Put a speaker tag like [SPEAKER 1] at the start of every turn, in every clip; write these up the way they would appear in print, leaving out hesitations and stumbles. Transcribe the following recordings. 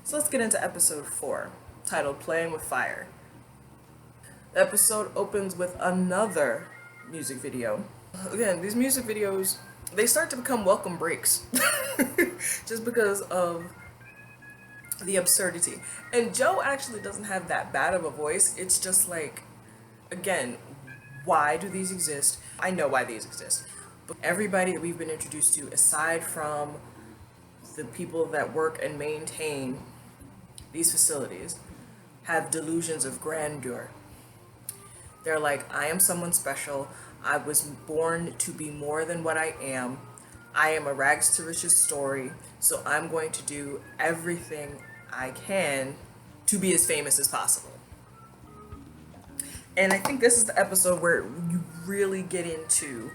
[SPEAKER 1] So let's get into episode 4, titled Playing with Fire. The episode opens with another music video. Again, these music videos, they start to become welcome breaks just because of the absurdity. And Joe actually doesn't have that bad of a voice. It's just like, again, why do these exist? I know why these exist. But everybody that we've been introduced to, aside from the people that work and maintain these facilities, have delusions of grandeur. They're like, I am someone special. I was born to be more than what I am. I am a rags to riches story, so I'm going to do everything I can to be as famous as possible. And I think this is the episode where you really get into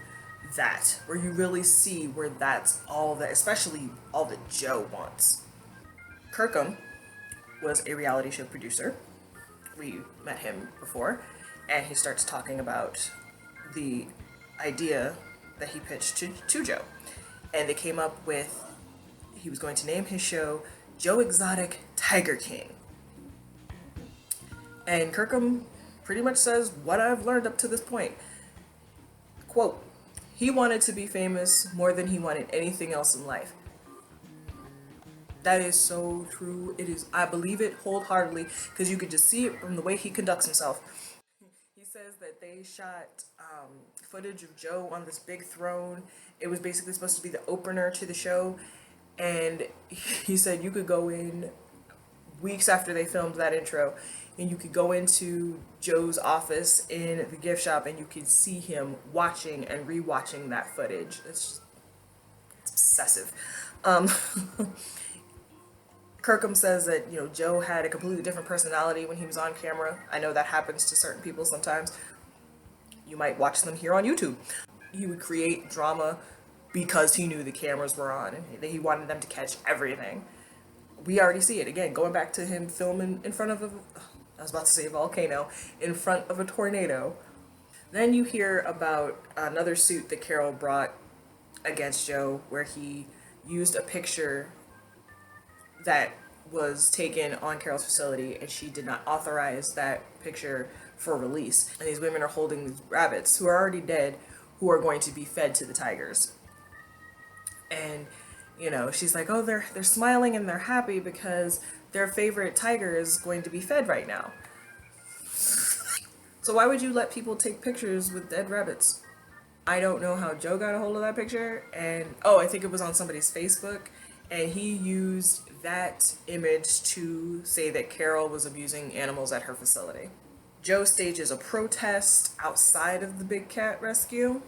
[SPEAKER 1] that, where you really see where that's all that, especially all that Joe wants. Kirkham was a reality show producer. We met him before, and he starts talking about the idea that he pitched to Joe. And they came up with, he was going to name his show Joe Exotic Tiger King. And Kirkham pretty much says what I've learned up to this point. Quote, he wanted to be famous more than he wanted anything else in life. That is so true. It is. I believe it wholeheartedly because you could just see it from the way he conducts himself. He says that they shot footage of Joe on this big throne. It was basically supposed to be the opener to the show. And he said you could go in weeks after they filmed that intro and you could go into Joe's office in the gift shop and you could see him watching and rewatching that footage. It's obsessive. Kirkham says that, Joe had a completely different personality when he was on camera. I know that happens to certain people sometimes. You might watch them here on YouTube. He would create drama because he knew the cameras were on and he wanted them to catch everything. We already see it. Again, going back to him filming in front of I was about to say a volcano, in front of a tornado. Then you hear about another suit that Carol brought against Joe where he used a picture that was taken on Carol's facility and she did not authorize that picture for release. And these women are holding these rabbits who are already dead, who are going to be fed to the tigers. And, she's like, oh, they're smiling and they're happy because their favorite tiger is going to be fed right now. So why would you let people take pictures with dead rabbits? I don't know how Joe got a hold of that picture. And, I think it was on somebody's Facebook. And he used that image to say that Carol was abusing animals at her facility. Joe stages a protest outside of the big cat rescue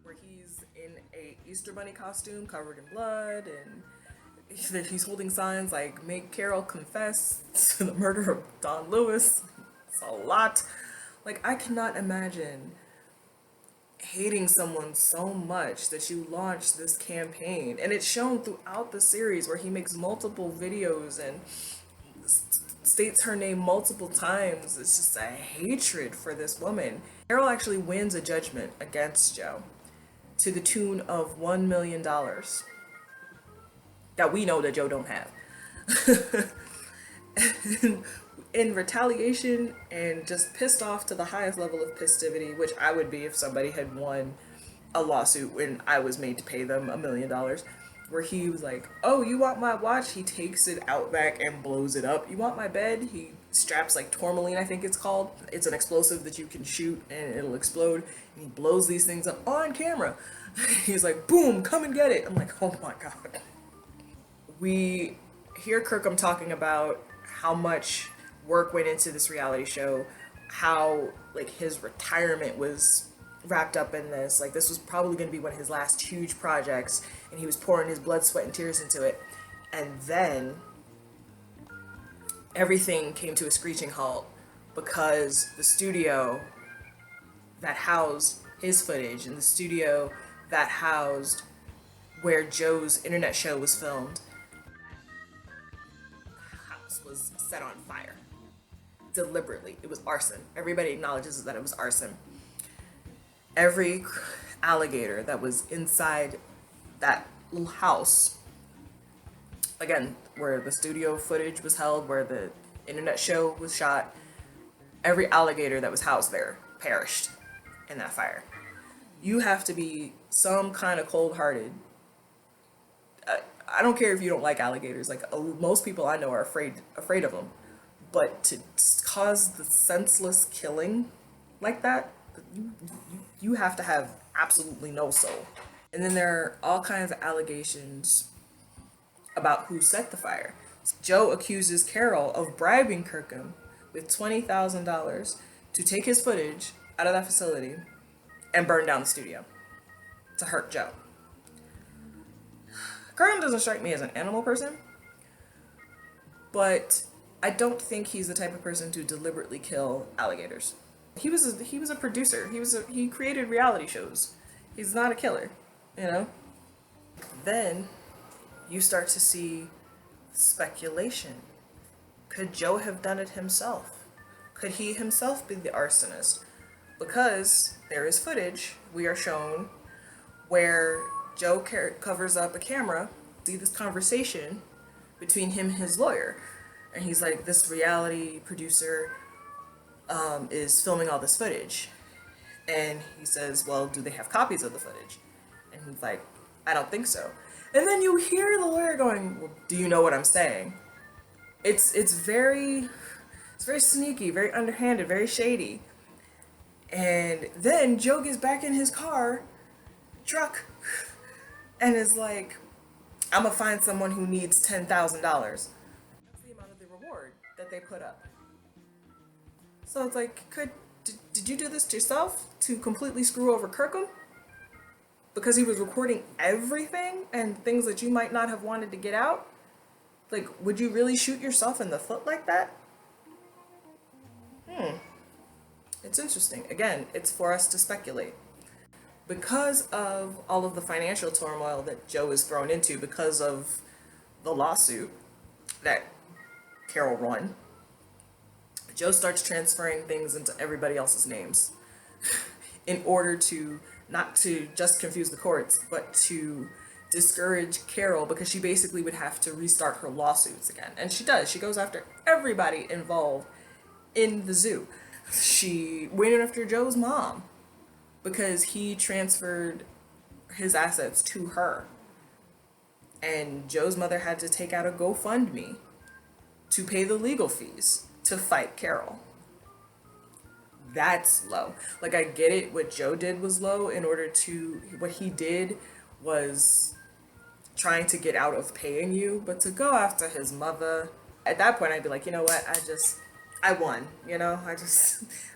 [SPEAKER 1] where he's in a Easter bunny costume covered in blood and he's holding signs like make Carol confess to the murder of Don Lewis. It's a lot. Like, I cannot imagine hating someone so much that you launch this campaign. And it's shown throughout the series where he makes multiple videos and states her name multiple times. It's just a hatred for this woman. Carol actually wins a judgment against Joe to the tune of $1 million that we know that Joe don't have. In retaliation and just pissed off to the highest level of festivity, which I would be if somebody had won a lawsuit when I was made to pay them $1 million, where he was like, oh, you want my watch? He takes it out back and blows it up. You want my bed? He straps like tourmaline, I think it's called. It's an explosive that you can shoot and it'll explode. And he blows these things up on camera. He's like, boom, come and get it. I'm like, oh my God. We hear Kirkham talking about how much work went into this reality show, how like his retirement was wrapped up in this. Like, this was probably going to be one of his last huge projects and he was pouring his blood, sweat, and tears into it. And then everything came to a screeching halt because the studio that housed his footage and the studio that housed where Joe's internet show was filmed, house was set on fire. Deliberately. It was arson. Everybody acknowledges that it was arson. Every alligator that was inside that little house, again, where the studio footage was held, where the internet show was shot. Every alligator that was housed there perished in that fire. You have to be some kind of cold-hearted. I don't care if you don't like alligators. Like, most people I know are afraid of them, but to cause the senseless killing like that, you have to have absolutely no soul. And then there are all kinds of allegations about who set the fire. Joe accuses Carol of bribing Kirkham with $20,000 to take his footage out of that facility and burn down the studio to hurt Joe. Kirkham doesn't strike me as an animal person, but I don't think he's the type of person to deliberately kill alligators. He was a producer. He created reality shows. He's not a killer, you know? Then you start to see speculation. Could Joe have done it himself? Could he himself be the arsonist? Because there is footage we are shown where Joe covers up a camera, see this conversation between him and his lawyer. And he's like, this reality producer is filming all this footage. And he says, well, do they have copies of the footage? And he's like, I don't think so. And then you hear the lawyer going, well, do you know what I'm saying? It's very sneaky, very underhanded, very shady. And then Joe gets back in his truck, and is like, I'm gonna find someone who needs $10,000. That's the amount of the reward that they put up. So it's like, did you do this to yourself to completely screw over Kirkham? Because he was recording everything and things that you might not have wanted to get out? Like, would you really shoot yourself in the foot like that? It's interesting. Again, it's for us to speculate. Because of all of the financial turmoil that Joe is thrown into because of the lawsuit that Carol won, Joe starts transferring things into everybody else's names in order to not to just confuse the courts, but to discourage Carol, because she basically would have to restart her lawsuits again. And she does. She goes after everybody involved in the zoo. She went after Joe's mom because he transferred his assets to her. And Joe's mother had to take out a GoFundMe to pay the legal fees to fight Carol. That's low. Like, I get it, what Joe did was low what he did was trying to get out of paying you, but to go after his mother, at that point I'd be like, you know what, I won, you know,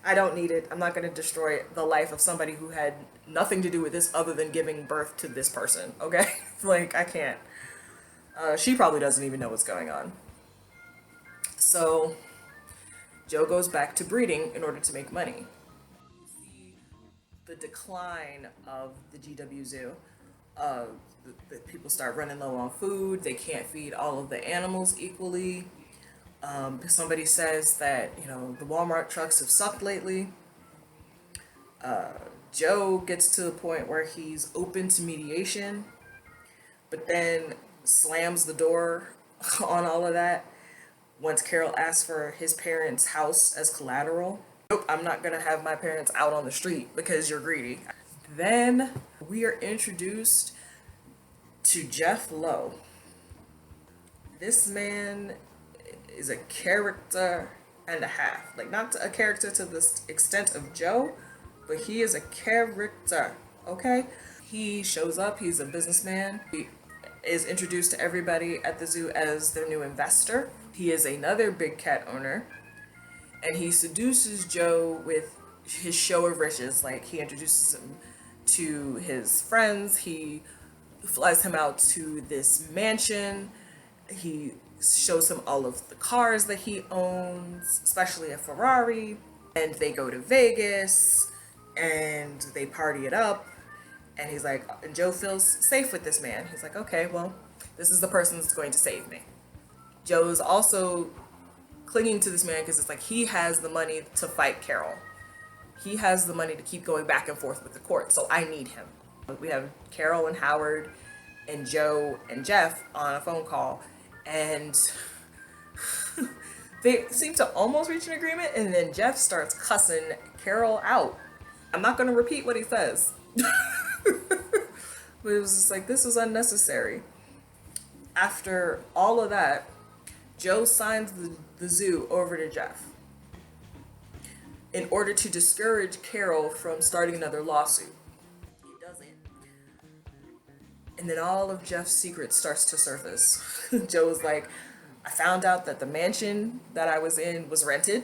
[SPEAKER 1] I don't need it. I'm not going to destroy the life of somebody who had nothing to do with this other than giving birth to this person, okay? Like, I can't. She probably doesn't even know what's going on. So Joe goes back to breeding in order to make money. You see the decline of the GW Zoo. The people start running low on food. They can't feed all of the animals equally. Somebody says that, you know, the Walmart trucks have sucked lately. Joe gets to the point where he's open to mediation, but then slams the door on all of that once Carol asks for his parents' house as collateral. Nope, I'm not gonna have my parents out on the street because you're greedy. Then we are introduced to Jeff Lowe. This man is a character and a half. Like, not a character to the extent of Joe, but he is a character, okay? He shows up, he's a businessman. He is introduced to everybody at the zoo as their new investor. He is another big cat owner, and he seduces Joe with his show of riches. Like, he introduces him to his friends, he flies him out to this mansion, he shows him all of the cars that he owns, especially a Ferrari, and they go to Vegas, and they party it up, and he's like, and Joe feels safe with this man. He's like, okay, well, this is the person that's going to save me. Joe's also clinging to this man because it's like he has the money to fight Carol. He has the money to keep going back and forth with the court, so I need him. We have Carol and Howard and Joe and Jeff on a phone call, and they seem to almost reach an agreement, and then Jeff starts cussing Carol out. I'm not going to repeat what he says, but it was just like, this was unnecessary. After all of that, Joe signs the zoo over to Jeff in order to discourage Carol from starting another lawsuit. He doesn't. And then all of Jeff's secrets starts to surface. Joe's like, I found out that the mansion that I was in was rented.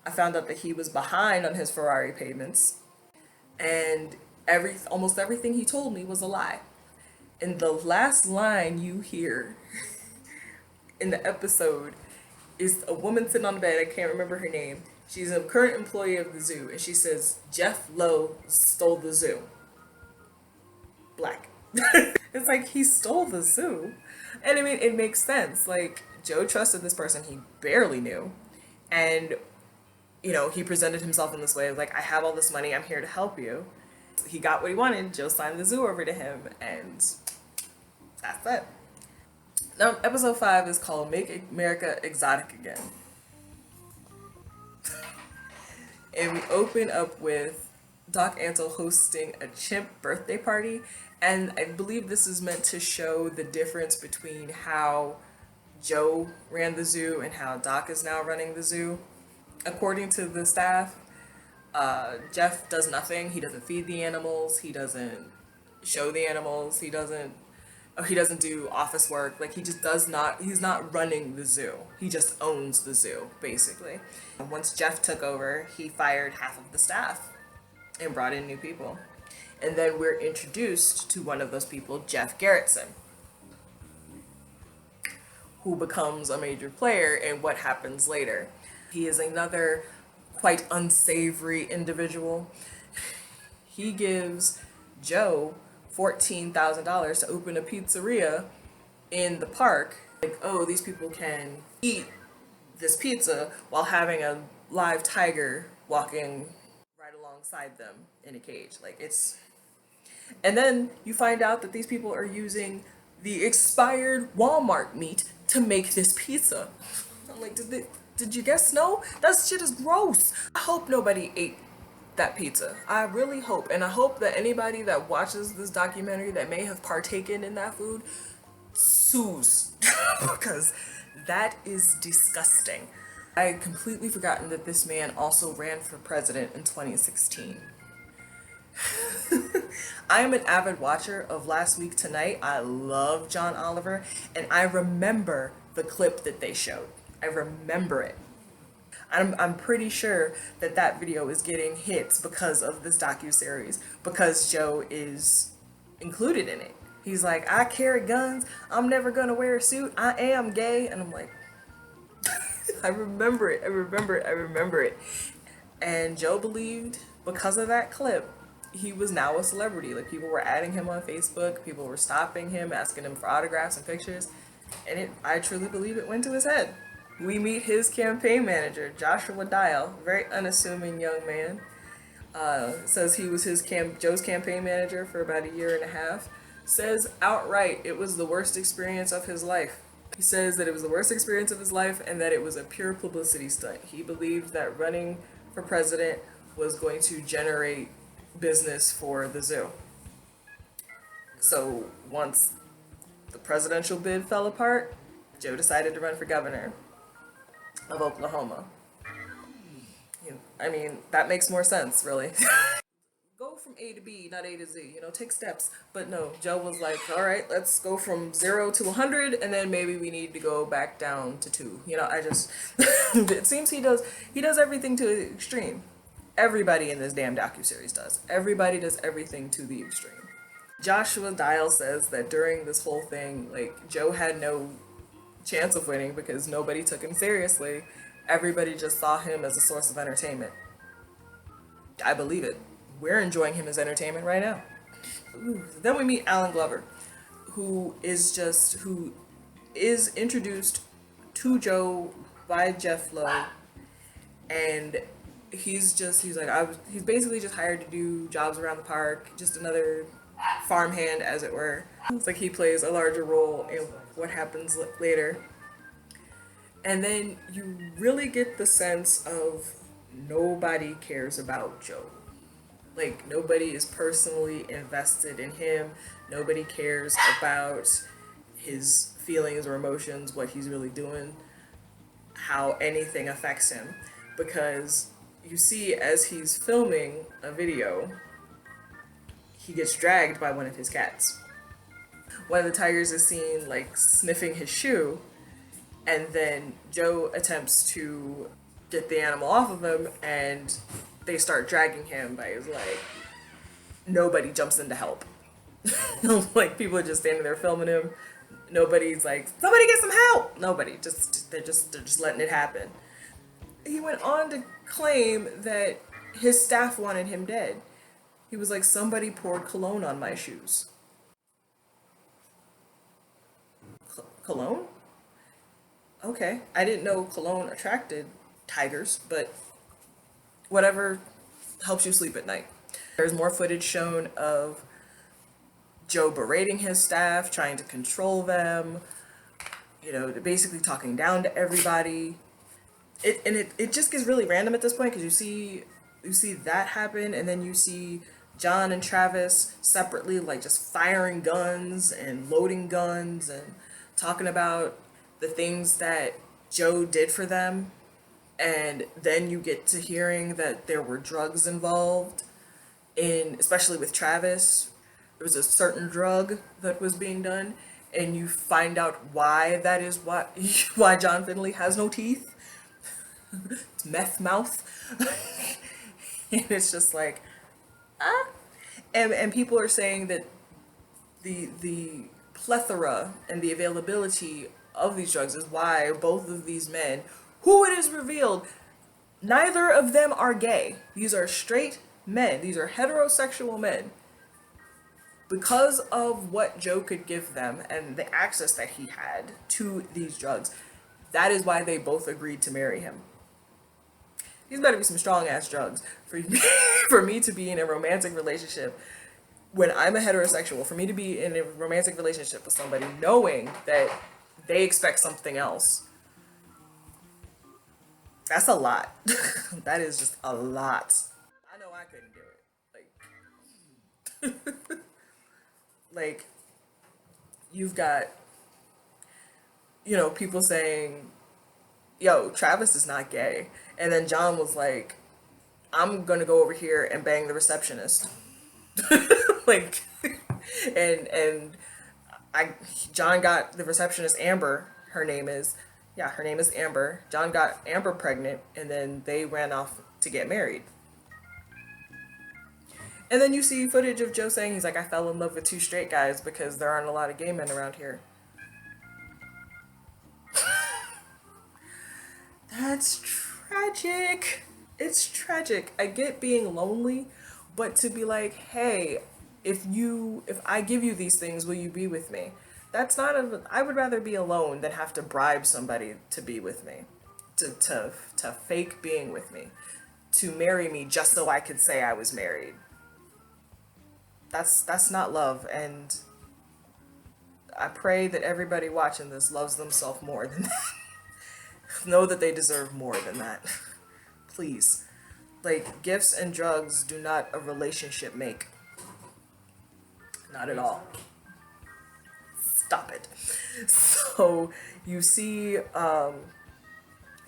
[SPEAKER 1] I found out that he was behind on his Ferrari payments. And almost everything he told me was a lie. And the last line you hear in the episode is a woman sitting on the bed. I can't remember her name. She's a current employee of the zoo, and she says, Jeff Lowe stole the zoo. Black. It's like, he stole the zoo. And I mean, it makes sense. Like, Joe trusted this person he barely knew. And, you know, he presented himself in this way, like, I have all this money, I'm here to help you. He got what he wanted. Joe signed the zoo over to him, and that's it. Now, episode 5 is called Make America Exotic Again. And we open up with Doc Antle hosting a chimp birthday party. And I believe this is meant to show the difference between how Joe ran the zoo and how Doc is now running the zoo. According to the staff, Jeff does nothing. He doesn't feed the animals. He doesn't show the animals. He doesn't do office work. Like, he just does not, he's not running the zoo. He just owns the zoo, basically. Once Jeff took over, he fired half of the staff and brought in new people. And then we're introduced to one of those people, Jeff Garrettson, who becomes a major player in what happens later. He is another quite unsavory individual. He gives Joe $14,000 to open a pizzeria in the park. Like, oh, these people can eat this pizza while having a live tiger walking right alongside them in a cage. Like, it's... And then you find out that these people are using the expired Walmart meat to make this pizza. I'm like, did you guys know? That shit is gross. I hope nobody ate that pizza. I really hope. And I hope that anybody that watches this documentary that may have partaken in that food sues. Because that is disgusting. I had completely forgotten that this man also ran for president in 2016. I am an avid watcher of Last Week Tonight. I love John Oliver, and I remember the clip that they showed. I remember it. I'm pretty sure that that video is getting hits because of this docuseries, because Joe is included in it. He's like, I carry guns, I'm never gonna wear a suit, I am gay, and I'm like, I remember it. And Joe believed, because of that clip, he was now a celebrity. Like, people were adding him on Facebook, people were stopping him, asking him for autographs and pictures, and I truly believe it went to his head. We meet his campaign manager, Joshua Dial, very unassuming young man. Says he was Joe's campaign manager for about a year and a half. Says outright it was the worst experience of his life. He says that it was the worst experience of his life and that it was a pure publicity stunt. He believed that running for president was going to generate business for the zoo. So once the presidential bid fell apart, Joe decided to run for governor of Oklahoma. I mean, that makes more sense, really. Go from A to B, not A to Z, take steps. But no, Joe was like, all right, let's go from 0 to 100, and then maybe we need to go back down to 2. It seems he does everything to the extreme. Everybody in this damn docuseries does. Everybody does everything to the extreme. Joshua Dial says that during this whole thing, like, Joe had no chance of winning because nobody took him seriously. Everybody just saw him as a source of entertainment. I believe it. We're enjoying him as entertainment right now. Ooh. Then we meet Alan Glover, who is introduced to Joe by Jeff Lowe, and he's basically just hired to do jobs around the park, just another farmhand, as it were. It's like he plays a larger role in what happens later. And then you really get the sense of nobody cares about Joe. Like, nobody is personally invested in him. Nobody cares about his feelings or emotions, what he's really doing, how anything affects him. Because you see, as he's filming a video, he gets dragged by one of his cats. One of the tigers is seen, like, sniffing his shoe, and then Joe attempts to get the animal off of him, and they start dragging him, but it's like nobody jumps in to help. Like, people are just standing there filming him. Nobody's like, somebody get some help. Nobody, they're just letting it happen. He went on to claim that his staff wanted him dead. He was like, somebody poured cologne on my shoes. Cologne? Okay, I didn't know cologne attracted tigers, but whatever helps you sleep at night. There's more footage shown of Joe berating his staff, trying to control them, basically talking down to everybody. It just gets really random at this point, because you see that happen, and then you see John and Travis separately, like, just firing guns and loading guns and talking about the things that Joe did for them. And then you get to hearing that there were drugs involved, especially with Travis. There was a certain drug that was being done, and you find out why that is, why John Finley has no teeth. It's meth mouth. And it's just like, ah. And people are saying that the plethora and the availability of these drugs is why both of these men, who it is revealed, neither of them are gay. These are straight men. These are heterosexual men. Because of what Joe could give them and the access that he had to these drugs, that is why they both agreed to marry him. These better be some strong ass drugs for me to be in a romantic relationship when I'm a heterosexual, for me to be in a romantic relationship with somebody knowing that they expect something else. That's a lot. That is just a lot. I know I couldn't do it. Like, you've got, people saying, yo, Travis is not gay. And then John was like, I'm gonna go over here and bang the receptionist. Like, and John got the receptionist, Amber, her name is Amber. John got Amber pregnant, and then they ran off to get married. And then you see footage of Joe saying, he's like, I fell in love with two straight guys because there aren't a lot of gay men around here. That's tragic. It's tragic. I get being lonely, but to be like, hey, if I give you these things, will you be with me? That's not I would rather be alone than have to bribe somebody to be with me, to fake being with me, to marry me just so I could say I was married. That's not love, and I pray that everybody watching this loves themselves more than that. Know that they deserve more than that. Please. Like, gifts and drugs do not a relationship make. Not at all. Stop it. So you see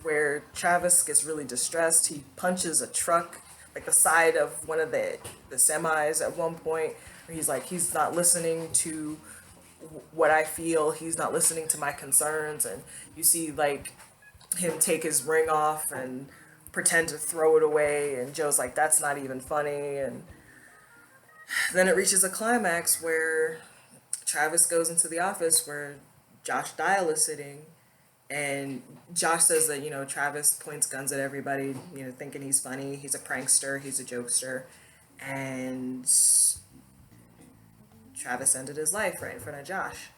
[SPEAKER 1] where Travis gets really distressed. He punches a truck, like the side of one of the semis at one point, where he's not listening to what I feel. He's not listening to my concerns. And you see, like, him take his ring off and pretend to throw it away, and Joe's like, that's not even funny. And then it reaches a climax where Travis goes into the office where Josh Dial is sitting, and Josh says that, Travis points guns at everybody, thinking he's funny, he's a prankster, he's a jokester, and Travis ended his life right in front of Josh.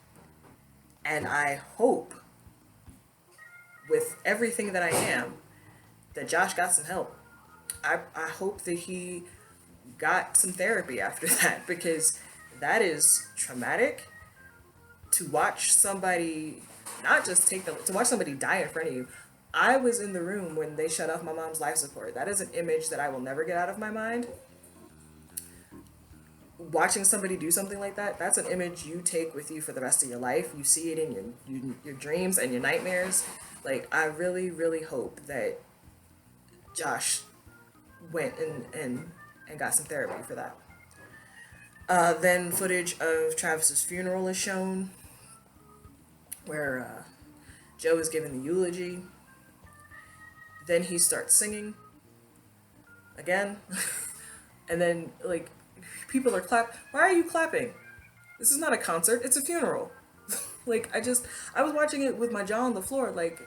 [SPEAKER 1] And I hope, with everything that I am, that Josh got some help. I hope that he got some therapy after that, because that is traumatic to watch somebody, not just take them, to watch somebody die in front of you. I was in the room when they shut off my mom's life support. That is an image that I will never get out of my mind. Watching somebody do something like that, that's an image you take with you for the rest of your life. You see it in your dreams and your nightmares. Like, I really, really hope that Josh went and got some therapy for that. Then footage of Travis's funeral is shown, where Joe is giving the eulogy. Then he starts singing again. And then, like, people are why are you clapping? This is not a concert, it's a funeral. Like, I was watching it with my jaw on the floor. Like,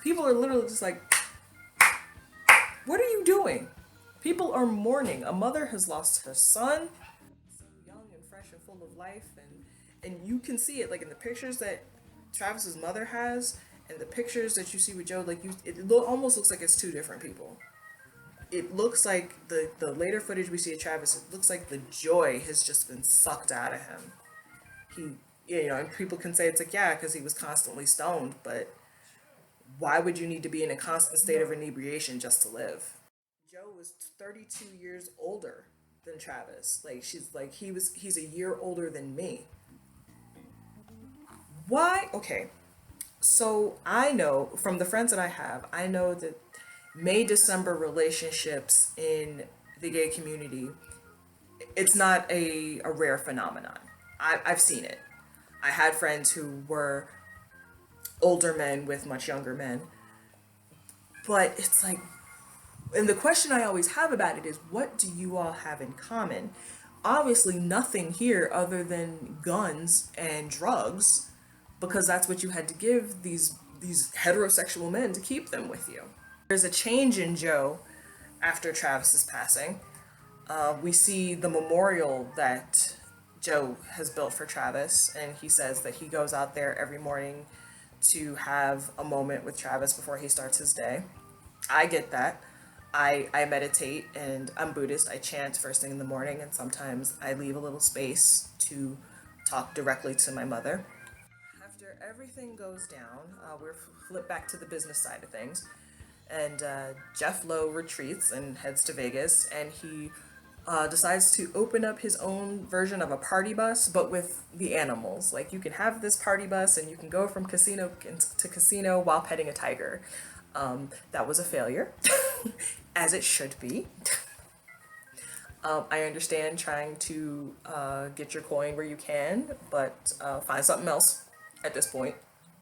[SPEAKER 1] people are literally just like, what are you doing? People are mourning. A mother has lost her son, so young and fresh and full of life, and you can see it, like, in the pictures that Travis's mother has, and the pictures that you see with Joe. Like, almost looks like it's two different people. It looks like the later footage we see of Travis, it looks like the joy has just been sucked out of him. And people can say it's like, yeah, because he was constantly stoned, but why would you need to be in a constant state of inebriation just to live? Joe was 32 years older than Travis. Like, he's a year older than me. Why? Okay. So I know from the friends that I have, I know that May December relationships in the gay community, it's not a rare phenomenon. I've seen it. I had friends who were older men with much younger men. But it's like, and the question I always have about it is, what do you all have in common? Obviously nothing here other than guns and drugs, because that's what you had to give these heterosexual men to keep them with you. There's a change in Joe after Travis's passing. We see the memorial that Joe has built for Travis, and he says that he goes out there every morning to have a moment with Travis before he starts his day. I get that. I meditate, and I'm Buddhist. I chant first thing in the morning, and sometimes I leave a little space to talk directly to my mother. After everything goes down, we're flipped back to the business side of things, and Jeff Lowe retreats and heads to Vegas, and he decides to open up his own version of a party bus, but with the animals. Like, you can have this party bus and you can go from casino to casino while petting a tiger. That was a failure, as it should be. I understand trying to get your coin where you can, but find something else at this point.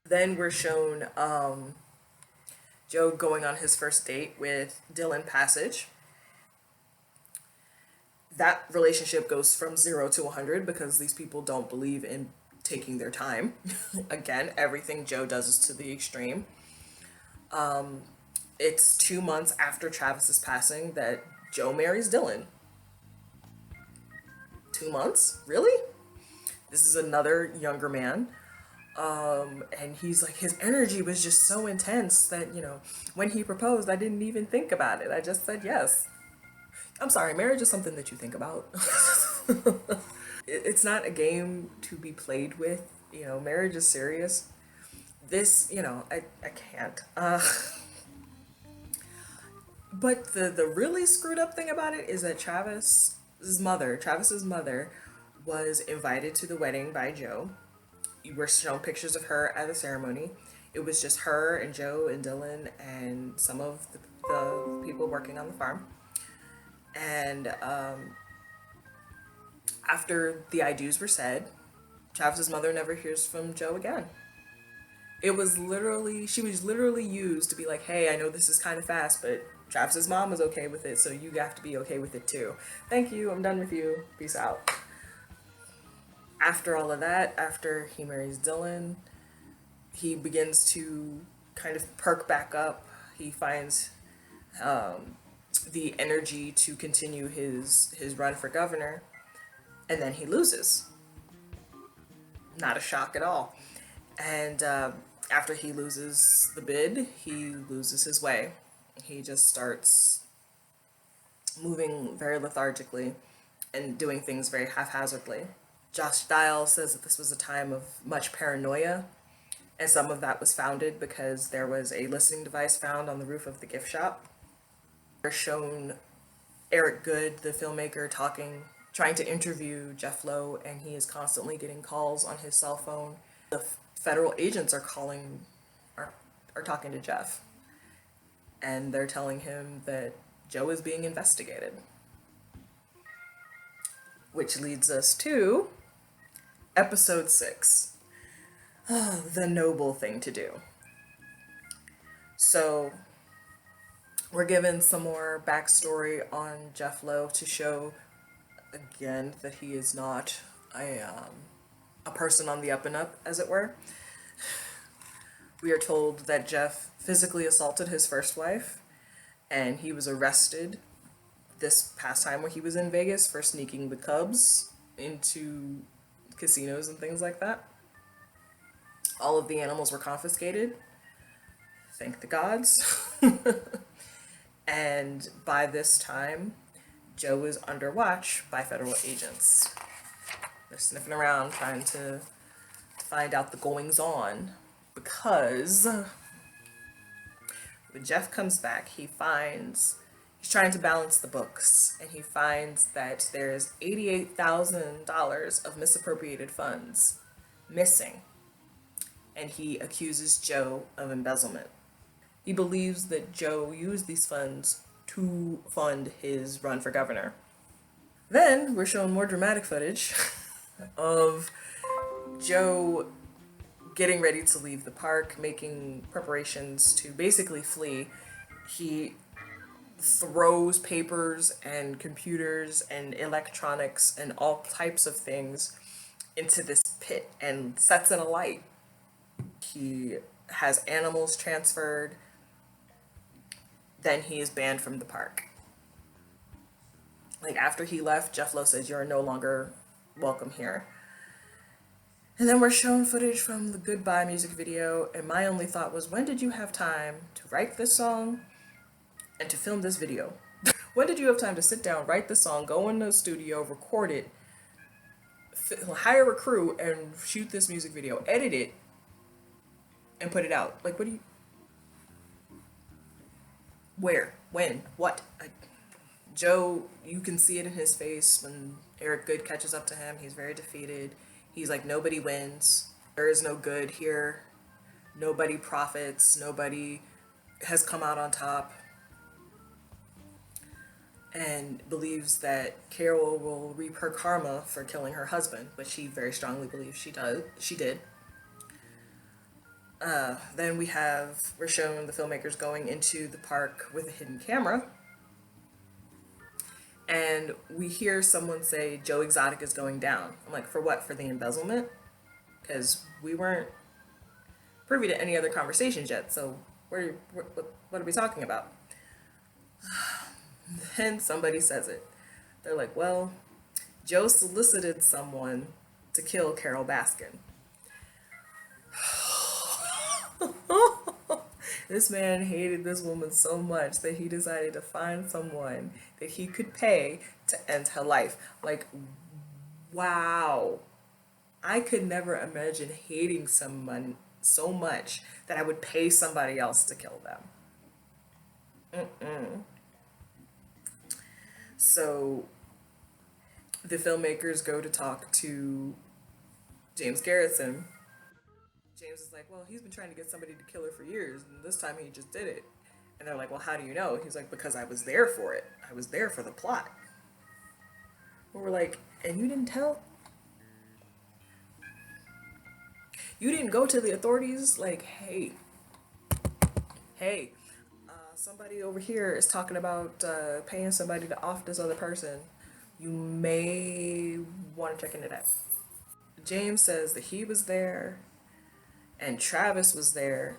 [SPEAKER 1] Then we're shown Joe going on his first date with Dylan Passage. That relationship goes from 0 to 100 because these people don't believe in taking their time. Again, everything Joe does is to the extreme. It's 2 months after Travis's passing that Joe marries Dylan. 2 months? Really? This is another younger man. And he's like, his energy was just so intense that, when he proposed, I didn't even think about it. I just said yes. I'm sorry, marriage is something that you think about. It's not a game to be played with. Marriage is serious. This, I can't. But the really screwed up thing about it is that Travis's mother, was invited to the wedding by Joe. You were shown pictures of her at the ceremony. It was just her and Joe and Dylan and some of the people working on the farm. And after the I do's were said, Travis's mother never hears from Joe again. She was literally used to be like, hey, I know this is kind of fast, but Travis's mom was okay with it, so you have to be okay with it too. Thank you, I'm done with you, peace out. After all of that, after he marries Dylan, he begins to kind of perk back up. He finds the energy to continue his run for governor, and then he loses. Not a shock at all. And after he loses the bid, he loses his way. He just starts moving very lethargically and doing things very haphazardly. Josh Dial says that this was a time of much paranoia, and some of that was founded because there was a listening device found on the roof of the gift shop. They're shown Eric Goode, the filmmaker, trying to interview Jeff Lowe, and he is constantly getting calls on his cell phone. The federal agents are talking to Jeff, and they're telling him that Joe is being investigated. Which leads us to episode 6, the noble thing to do. So we're given some more backstory on Jeff Lowe to show, again, that he is not a person on the up and up, as it were. We are told that Jeff physically assaulted his first wife, and he was arrested this past time when he was in Vegas for sneaking the Cubs into casinos and things like that. All of the animals were confiscated. Thank the gods. And by this time, Joe is under watch by federal agents. They're sniffing around trying to find out the goings on, because when Jeff comes back, he's trying to balance the books, and he finds that there's $88,000 of misappropriated funds missing, and he accuses Joe of embezzlement. He believes that Joe used these funds to fund his run for governor. Then we're shown more dramatic footage of Joe getting ready to leave the park, making preparations to basically flee. He throws papers and computers and electronics and all types of things into this pit and sets it alight. He has animals transferred. Then he is banned from the park. Like, after he left, Jeff Lowe says, "You're no longer welcome here." And then we're shown footage from the Goodbye music video, and my only thought was, when did you have time to write this song and to film this video? When did you have time to sit down, write the song, go in the studio, record it, hire a crew, and shoot this music video, edit it, and put it out? Like, what do you... Where? When? What? Joe, you can see it in his face when Eric Goode catches up to him. He's very defeated. He's like, nobody wins. There is no good here. Nobody profits. Nobody has come out on top. And believes that Carol will reap her karma for killing her husband, which he very strongly believes she did. Then we're shown the filmmakers going into the park with a hidden camera. And we hear someone say, "Joe Exotic is going down." I'm like, for what? For the embezzlement? Because we weren't privy to any other conversations yet, so what are we talking about? Then somebody says it. They're like, well, Joe solicited someone to kill Carol Baskin. This man hated this woman so much that he decided to find someone that he could pay to end her life. Like, wow. I could never imagine hating someone so much that I would pay somebody else to kill them. So the filmmakers go to talk to James Garrison. James is like, well, he's been trying to get somebody to kill her for years, and this time he just did it. And they're like, well, how do you know? He's like, because I was there for it. I was there for the plot. And we're like, and you didn't tell? You didn't go to the authorities? Like, hey, somebody over here is talking about paying somebody to off this other person. You may want to check into that. James says that he was there, and Travis was there,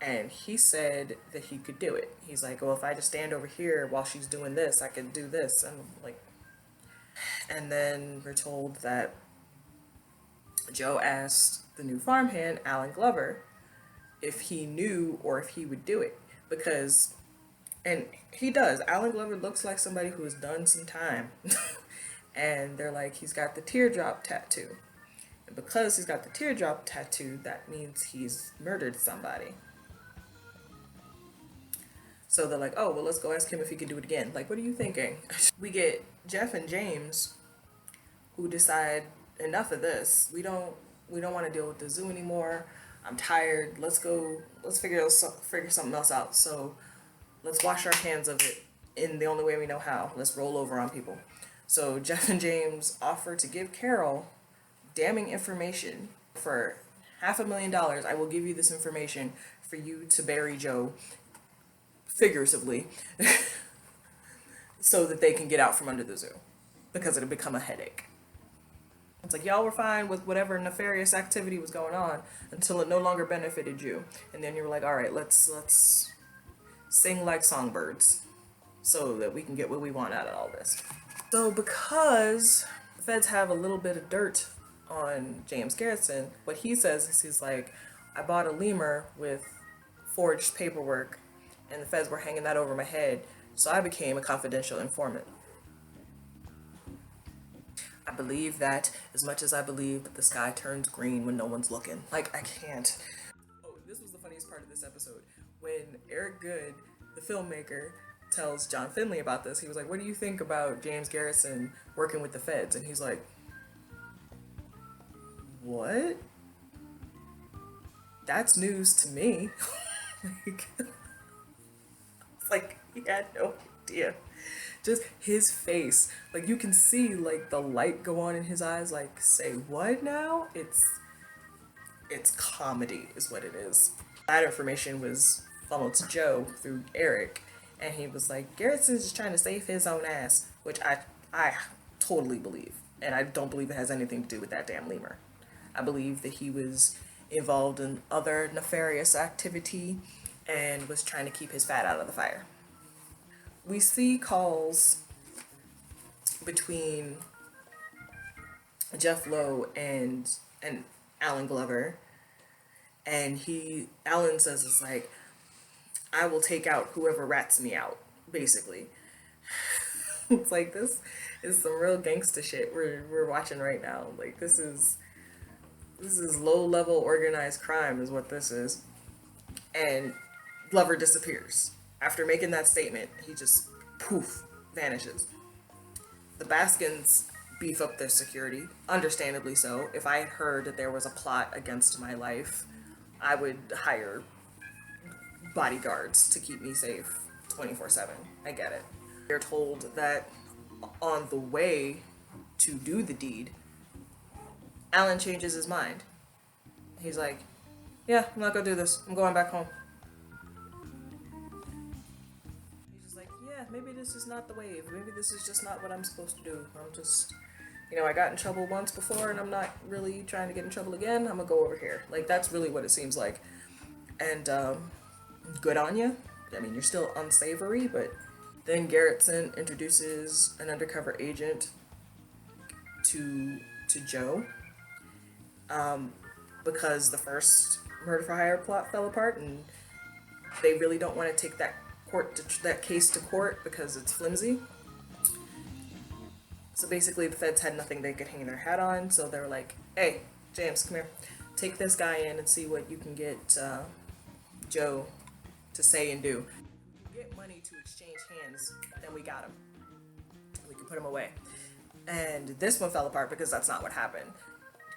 [SPEAKER 1] and he said that he could do it. He's like, well, if I just stand over here while she's doing this, I could do this. And like, and then we're told that Joe asked the new farmhand, Alan Glover, if he knew or if he would do it, because And he does. Alan Glover looks like somebody who has done some time. And they're like, he's got the teardrop tattoo. And because he's got the teardrop tattoo, that means he's murdered somebody. So they're like, oh, well, let's go ask him if he can do it again. Like, what are you thinking? We get Jeff and James, who decide, enough of this. We don't want to deal with the zoo anymore. I'm tired. Let's go. Let's figure something else out. So let's wash our hands of it in the only way we know how. Let's roll over on people. So Jeff and James offer to give Carol damning information for $500,000. I will give you this information for you to bury Joe, figuratively, so that they can get out from under the zoo, because it'll become a headache. It's like y'all were fine with whatever nefarious activity was going on until it no longer benefited you, and then you were like, all right, let's sing like songbirds so that we can get what we want out of all this. So because the feds have a little bit of dirt on James Garrison, what he says is, he's like, I bought a lemur with forged paperwork and the feds were hanging that over my head, so I became a confidential informant. I believe that as much as I believe that the sky turns green when no one's looking. Like, I can't. Oh, this was the funniest part of this episode. When Eric Goode, the filmmaker, tells John Finley about this, he was like, what do you think about James Garrison working with the feds? And he's like, what? That's news to me. Like, it's like he had no idea. Just his face, like you can see like the light go on in his eyes, like, say what now? It's comedy is what it is. That information was funneled to Joe through Eric, and he was like, Garrison's just trying to save his own ass, which I totally believe, and I don't believe it has anything to do with that damn lemur. I believe that he was involved in other nefarious activity and was trying to keep his fat out of the fire. We see calls between Jeff Lowe and Alan Glover, and Alan says, it's like, I will take out whoever rats me out, basically. It's like, this is some real gangsta shit we're watching right now. Like, this is low level organized crime is what this is. And Glover disappears. After making that statement, he just poof vanishes. The Baskins beef up their security, understandably so. If I had heard that there was a plot against my life, I would hire bodyguards to keep me safe 24/7. I get it. They're told that on the way to do the deed, Alan changes his mind. He's like, yeah, I'm not gonna do this. I'm going back home. He's just like, yeah, maybe this is not the wave. Maybe this is just not what I'm supposed to do. I'm just, I got in trouble once before and I'm not really trying to get in trouble again. I'm gonna go over here. Like, that's really what it seems like. And good on you. I mean, you're still unsavory, but then Garretson introduces an undercover agent to Joe, because the first murder for hire plot fell apart, and they really don't want to take that case to court because it's flimsy. So basically, the feds had nothing they could hang their hat on, so they were like, "Hey, James, come here, take this guy in and see what you can get Joe to say and do. If you get money to exchange hands, then we got him. We can put him away." And this one fell apart because that's not what happened.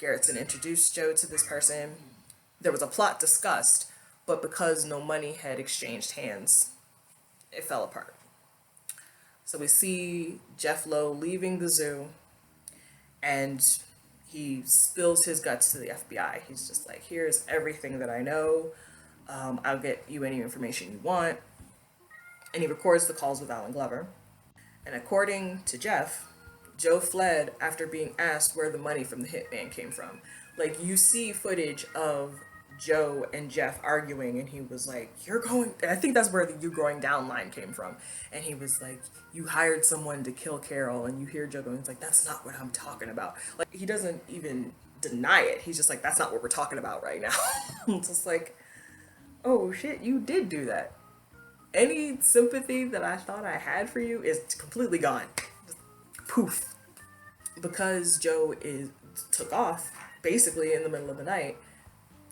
[SPEAKER 1] Garretson introduced Joe to this person. There was a plot discussed, but because no money had exchanged hands, it fell apart. So we see Jeff Lowe leaving the zoo, and he spills his guts to the FBI. He's just like, here's everything that I know. I'll get you any information you want. And he records the calls with Alan Glover. And according to Jeff, Joe fled after being asked where the money from the hitman came from. Like, you see footage of Joe and Jeff arguing, and he was like, I think that's where the "you going down" line came from. And he was like, you hired someone to kill Carol, and you hear Joe going, it's like, that's not what I'm talking about. Like, he doesn't even deny it. He's just like, that's not what we're talking about right now. It's just like, oh shit, you did do that. Any sympathy that I thought I had for you is completely gone. Just poof. Because Joe is took off basically in the middle of the night,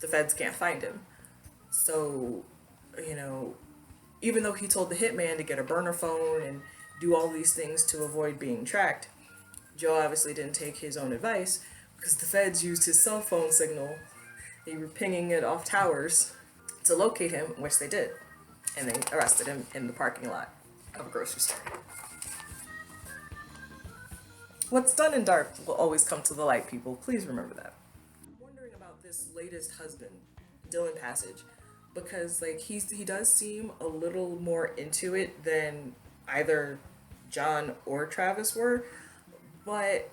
[SPEAKER 1] the feds can't find him. So, you know, even though he told the hitman to get a burner phone and do all these things to avoid being tracked, Joe obviously didn't take his own advice because the feds used his cell phone signal. They were pinging it off towers to locate him, which they did. And they arrested him in the parking lot of a grocery store. What's done in dark will always come to the light, people. Please remember that. I'm wondering about this latest husband, Dylan Passage, because like he does seem a little more into it than either John or Travis were, but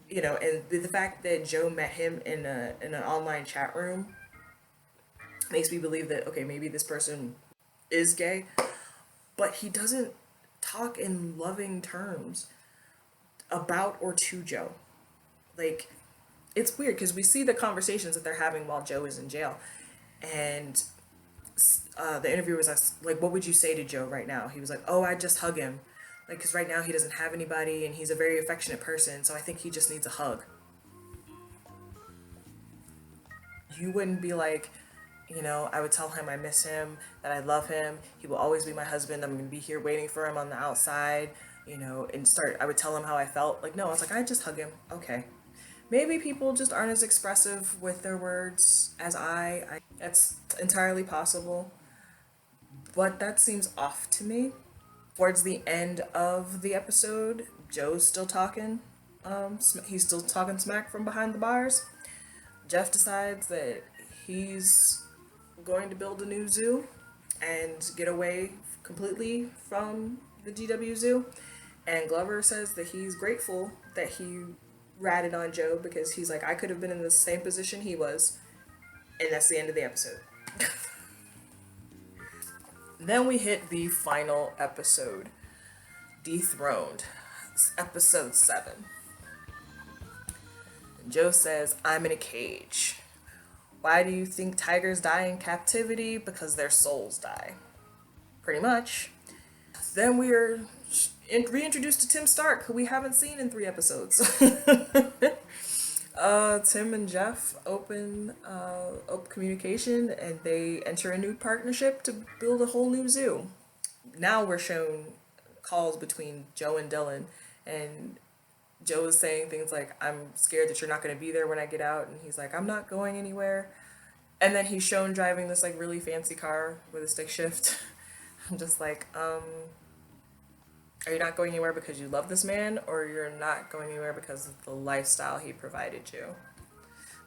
[SPEAKER 1] you know, and the fact that Joe met him in an online chat room makes me believe that okay, maybe this person is gay, but he doesn't talk in loving terms about or to Joe. Like, it's weird because we see the conversations that they're having while Joe is in jail, and the interviewer was asked, like, what would you say to Joe right now? He was like, oh, I'd just hug him, like, because right now he doesn't have anybody and he's a very affectionate person, so I think he just needs a hug. You wouldn't be like, you know, I would tell him I miss him, that I love him, he will always be my husband, I'm going to be here waiting for him on the outside, you know, and I would tell him how I felt. Like, no, I was like, I just hug him. Okay. Maybe people just aren't as expressive with their words as that's entirely possible. But that seems off to me. Towards the end of the episode, Joe's still talking. He's still talking smack from behind the bars. Jeff decides that he's going to build a new zoo and get away completely from the GW Zoo. And Glover says that he's grateful that he ratted on Joe because he's like, I could have been in the same position he was. And that's the end of the episode. Then we hit the final episode, Dethroned. It's episode 7. And Joe says, I'm in a cage. Why do you think tigers die in captivity? Because their souls die. Pretty much. Then we are reintroduced to Tim Stark, who we haven't seen in 3 episodes. Tim and Jeff open communication and they enter a new partnership to build a whole new zoo. Now we're shown calls between Joe and Dylan, and Joe is saying things like, I'm scared that you're not going to be there when I get out, and he's like, I'm not going anywhere. And then he's shown driving this like really fancy car with a stick shift. I'm just like, are you not going anywhere because you love this man, or you're not going anywhere because of the lifestyle he provided you?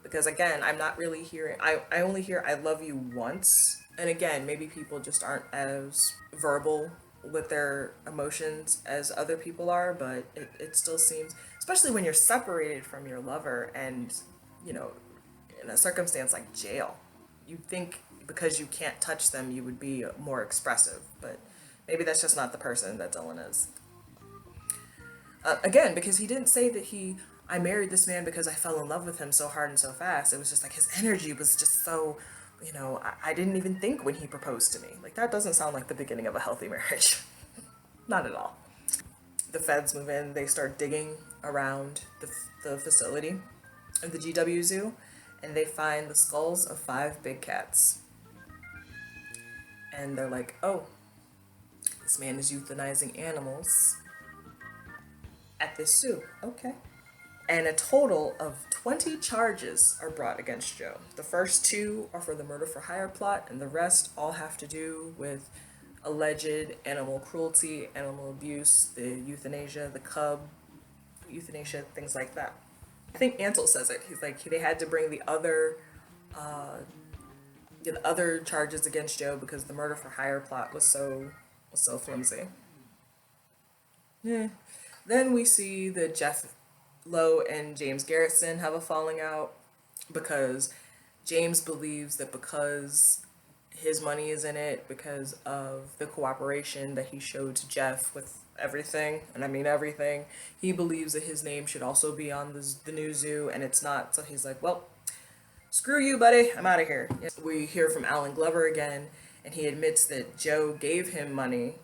[SPEAKER 1] Because again, I'm not really hearing, I only hear I love you once. And again, maybe people just aren't as verbal with their emotions as other people are, but it still seems, especially when you're separated from your lover and, you know, in a circumstance like jail, you'd think because you can't touch them, you would be more expressive, but maybe that's just not the person that Dylan is. Again, because he didn't say that I married this man because I fell in love with him so hard and so fast. It was just like his energy was just so, you know, I didn't even think when he proposed to me. Like, that doesn't sound like the beginning of a healthy marriage. Not at all. The feds move in, they start digging around the facility of the GW Zoo, and they find the skulls of 5 big cats. And they're like, oh, this man is euthanizing animals at this zoo. Okay. And a total of 20 charges are brought against Joe. The first 2 are for the murder for hire plot, and the rest all have to do with alleged animal cruelty, animal abuse, the euthanasia, the cub euthanasia, things like that. I think Ansel says it. He's like, they had to bring the other charges against Joe because the murder for hire plot was so flimsy. Yeah. Then we see that Jeff Lowe and James Garrison have a falling out because James believes that because his money is in it, because of the cooperation that he showed to Jeff with everything, and I mean everything, he believes that his name should also be on the new zoo, and it's not. So he's like, well, screw you, buddy, I'm out of here. We hear from Alan Glover again, and he admits that Joe gave him money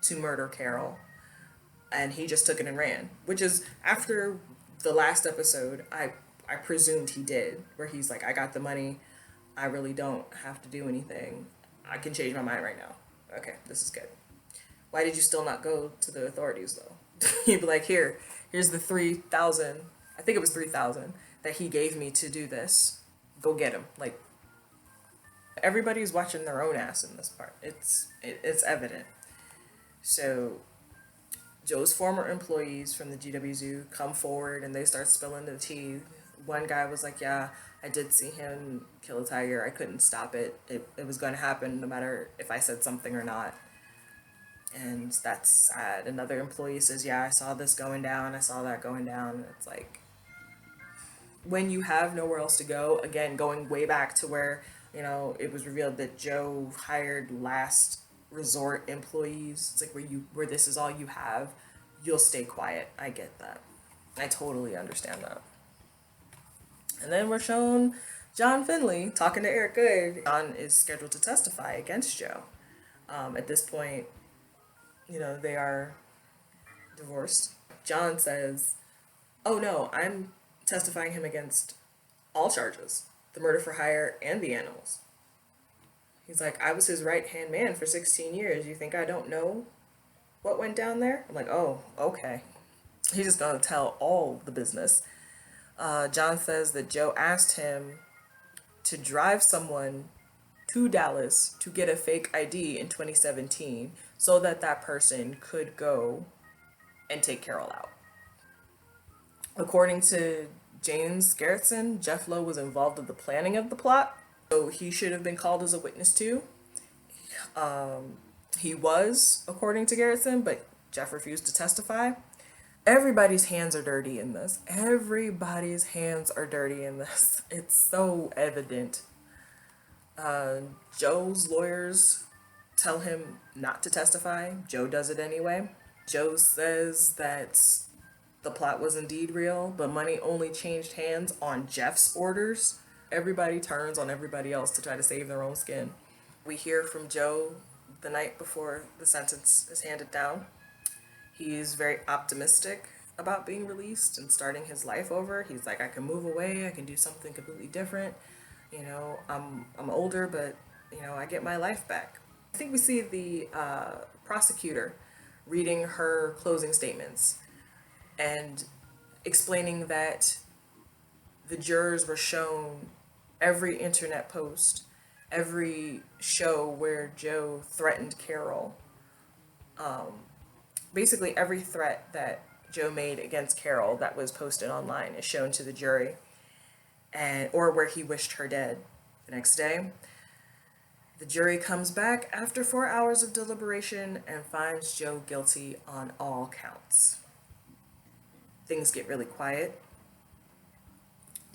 [SPEAKER 1] to murder Carol, and he just took it and ran. Which is after the last episode, I presumed he did, where he's like, I got the money, I really don't have to do anything. I can change my mind right now. Okay, this is good. Why did you still not go to the authorities though? You'd be like, here's the 3,000. I think it was 3,000 that he gave me to do this. Go get him. Like, everybody's watching their own ass in this part. It's evident. So Joe's former employees from the GW Zoo come forward and they start spilling the tea. One guy was like, yeah, I did see him kill a tiger. I couldn't stop it. It was going to happen no matter if I said something or not. And that's sad. Another employee says, yeah, I saw this going down. I saw that going down. And it's like, when you have nowhere else to go, again, going way back to where, it was revealed that Joe hired last resort employees. It's like where this is all you have, you'll stay quiet. I get that. I totally understand that. And then we're shown John Finley talking to Eric Good. John is scheduled to testify against Joe. At this point, they are divorced. John says, oh no, I'm testifying him against all charges, the murder for hire and the animals. He's like, I was his right-hand man for 16 years. You think I don't know what went down there? I'm like, oh, okay. He's just gonna tell all the business. John says that Joe asked him to drive someone to Dallas to get a fake ID in 2017 so that that person could go and take Carol out. According to James Garretson, Jeff Lowe was involved in the planning of the plot, so he should have been called as a witness too. He was, according to Garretson, but Jeff refused to testify. Everybody's hands are dirty in this. Everybody's hands are dirty in this. It's so evident. Joe's lawyers tell him not to testify. Joe does it anyway. Joe says that the plot was indeed real, but money only changed hands on Jeff's orders. Everybody turns on everybody else to try to save their own skin. We hear from Joe the night before the sentence is handed down. He's very optimistic about being released and starting his life over. He's like, I can move away, I can do something completely different. I'm older, but I get my life back. I think we see the prosecutor reading her closing statements and explaining that the jurors were shown every internet post, every show where Joe threatened Carol. Basically every threat that Joe made against Carol that was posted online is shown to the jury, or where he wished her dead. The next day, the jury comes back after 4 hours of deliberation and finds Joe guilty on all counts. Things get really quiet.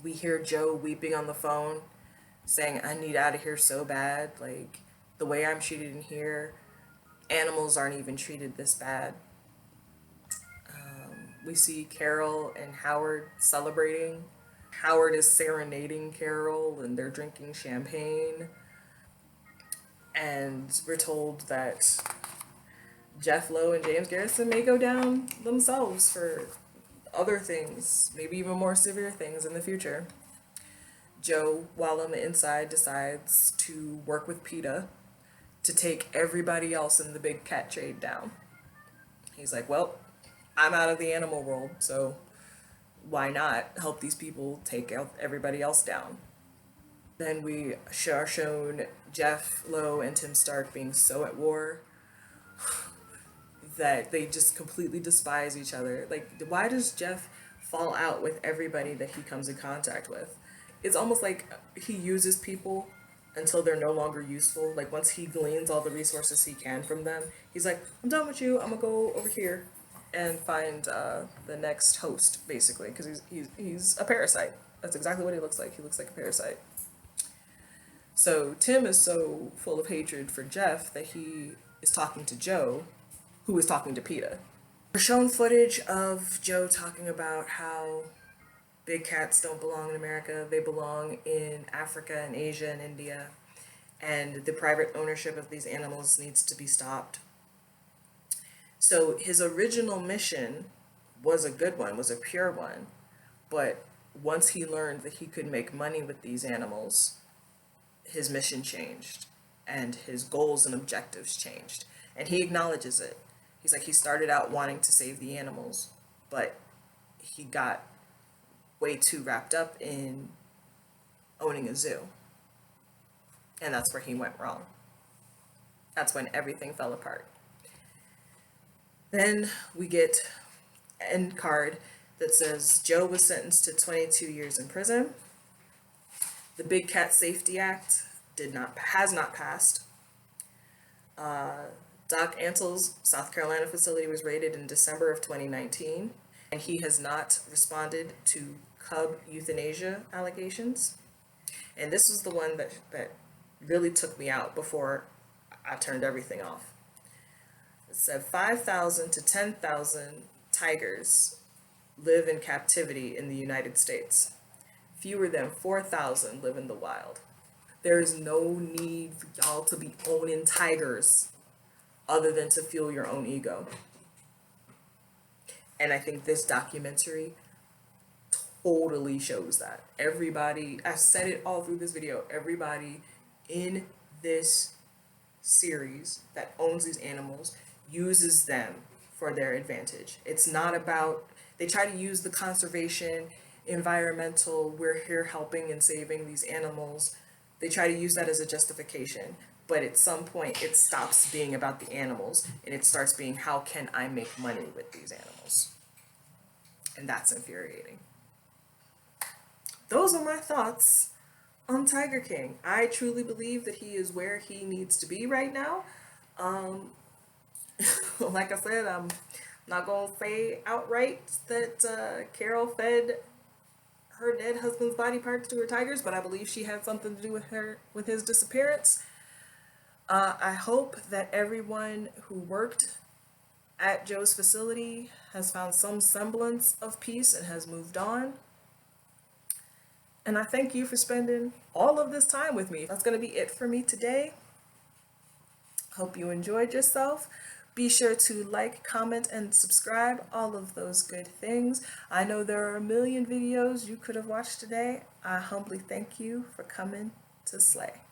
[SPEAKER 1] We hear Joe weeping on the phone, saying, I need out of here so bad. Like, the way I'm treated in here, animals aren't even treated this bad. We see Carol and Howard celebrating. Howard is serenading Carol and they're drinking champagne. And we're told that Jeff Lowe and James Garrison may go down themselves for other things, maybe even more severe things in the future. Joe, while on the inside, decides to work with PETA to take everybody else in the big cat trade down. He's like, well, I'm out of the animal world, so why not help these people take out everybody else down? Then we are shown Jeff Lowe and Tim Stark being so at war that they just completely despise each other. Like, why does Jeff fall out with everybody that he comes in contact with? It's almost like he uses people until they're no longer useful. Like, once he gleans all the resources he can from them, he's like, I'm done with you, I'm gonna go over here and find the next host, basically, because he's a parasite. That's exactly what he looks like. He looks like a parasite. So Tim is so full of hatred for Jeff that he is talking to Joe, who is talking to PETA. We're shown footage of Joe talking about how big cats don't belong in America. They belong in Africa and Asia and India. and the private ownership of these animals needs to be stopped. So his original mission was a good one, was a pure one, but once he learned that he could make money with these animals, his mission changed and his goals and objectives changed. And he acknowledges it. He's like, he started out wanting to save the animals, but he got way too wrapped up in owning a zoo. And that's where he went wrong. That's when everything fell apart. Then we get an end card that says Joe was sentenced to 22 years in prison. The Big Cat Safety Act has not passed. Doc Antle's South Carolina facility was raided in December of 2019, and he has not responded to cub euthanasia allegations. And this was the one that really took me out before I turned everything off. It said 5,000 to 10,000 tigers live in captivity in the United States. Fewer than 4,000 live in the wild. There is no need for y'all to be owning tigers other than to fuel your own ego. And I think this documentary totally shows that. Everybody, I said it all through this video, everybody in this series that owns these animals uses them for their advantage. It's not about, they try to use the conservation, environmental, we're here helping and saving these animals. They try to use that as a justification, but at some point it stops being about the animals and it starts being, how can I make money with these animals? And that's infuriating. Those are my thoughts on Tiger King. I truly believe that he is where he needs to be right now. Like I said, I'm not gonna say outright that Carol fed her dead husband's body parts to her tigers, but I believe she had something to do with his disappearance. I hope that everyone who worked at Joe's facility has found some semblance of peace and has moved on. And I thank you for spending all of this time with me. That's going to be it for me today. Hope you enjoyed yourself. Be sure to like, comment, and subscribe, all of those good things. I know there are a million videos you could have watched today. I humbly thank you for coming to slay.